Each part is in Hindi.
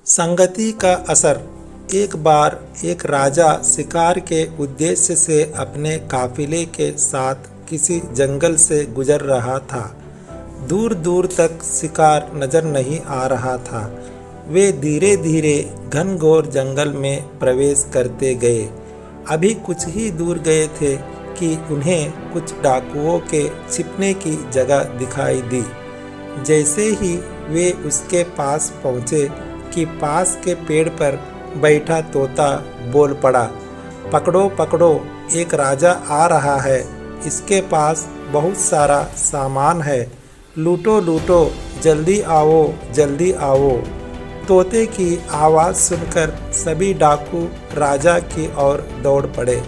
संगति का असर। एक बार एक राजा शिकार के उद्देश्य से अपने काफिले के साथ किसी जंगल से गुजर रहा था। दूर दूर तक शिकार नजर नहीं आ रहा था। वे धीरे धीरे घनघोर जंगल में प्रवेश करते गए। अभी कुछ ही दूर गए थे कि उन्हें कुछ डाकुओं के छिपने की जगह दिखाई दी। जैसे ही वे उसके पास पहुँचे कि पास के पेड़ पर बैठा तोता बोल पड़ा, पकड़ो पकड़ो, एक राजा आ रहा है। इसके पास बहुत सारा सामान है, लूटो लूटो, जल्दी आओ जल्दी आओ। तोते की आवाज़ सुनकर सभी डाकू राजा की ओर दौड़ पड़े।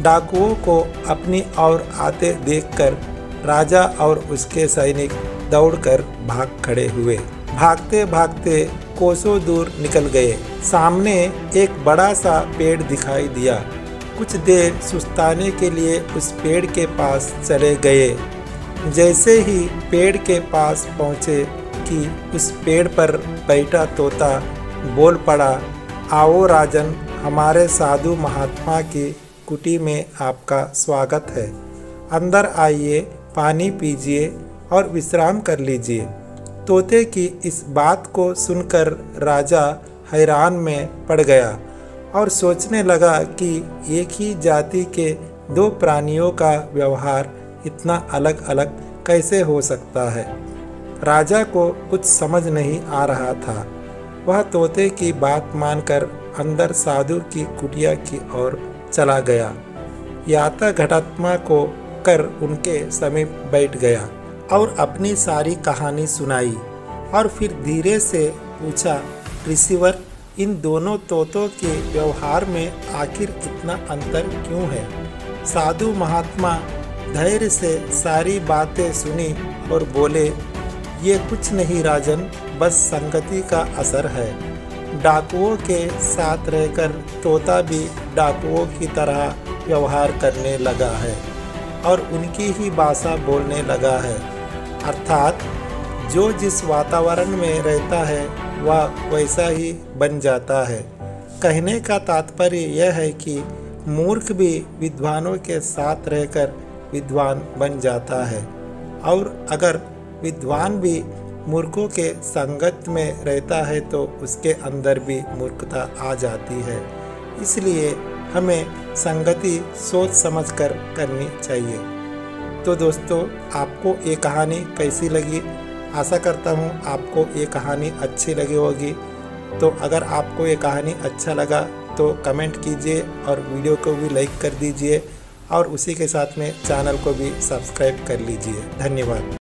डाकुओं को अपनी ओर आते देखकर राजा और उसके सैनिक दौड़कर भाग खड़े हुए। भागते भागते कोसों दूर निकल गए। सामने एक बड़ा सा पेड़ दिखाई दिया। कुछ देर सुस्ताने के लिए उस पेड़ के पास चले गए। जैसे ही पेड़ के पास पहुँचे कि उस पेड़ पर बैठा तोता बोल पड़ा, आओ राजन, हमारे साधु महात्मा की कुटी में आपका स्वागत है। अंदर आइए, पानी पीजिए और विश्राम कर लीजिए। तोते की इस बात को सुनकर राजा हैरान में पड़ गया और सोचने लगा कि एक ही जाति के दो प्राणियों का व्यवहार इतना अलग अलग कैसे हो सकता है। राजा को कुछ समझ नहीं आ रहा था। वह तोते की बात मानकर अंदर साधु की कुटिया की ओर चला गया। याता घटात्मा को कर उनके समीप बैठ गया और अपनी सारी कहानी सुनाई और फिर धीरे से पूछा, ऋषिवर, इन दोनों तोतों के व्यवहार में आखिर इतना अंतर क्यों है? साधु महात्मा धैर्य से सारी बातें सुनी और बोले, ये कुछ नहीं राजन, बस संगति का असर है। डाकुओं के साथ रहकर तोता भी डाकुओं की तरह व्यवहार करने लगा है और उनकी ही भाषा बोलने लगा है। अर्थात जो जिस वातावरण में रहता है वह वैसा ही बन जाता है। कहने का तात्पर्य यह है कि मूर्ख भी विद्वानों के साथ रहकर विद्वान बन जाता है और अगर विद्वान भी मूर्खों के संगत में रहता है तो उसके अंदर भी मूर्खता आ जाती है। इसलिए हमें संगति सोच समझकर करनी चाहिए। तो दोस्तों, आपको ये कहानी कैसी लगी? आशा करता हूँ आपको ये कहानी अच्छी लगी होगी। तो अगर आपको ये कहानी अच्छा लगा तो कमेंट कीजिए और वीडियो को भी लाइक कर दीजिए और उसी के साथ में चैनल को भी सब्सक्राइब कर लीजिए। धन्यवाद।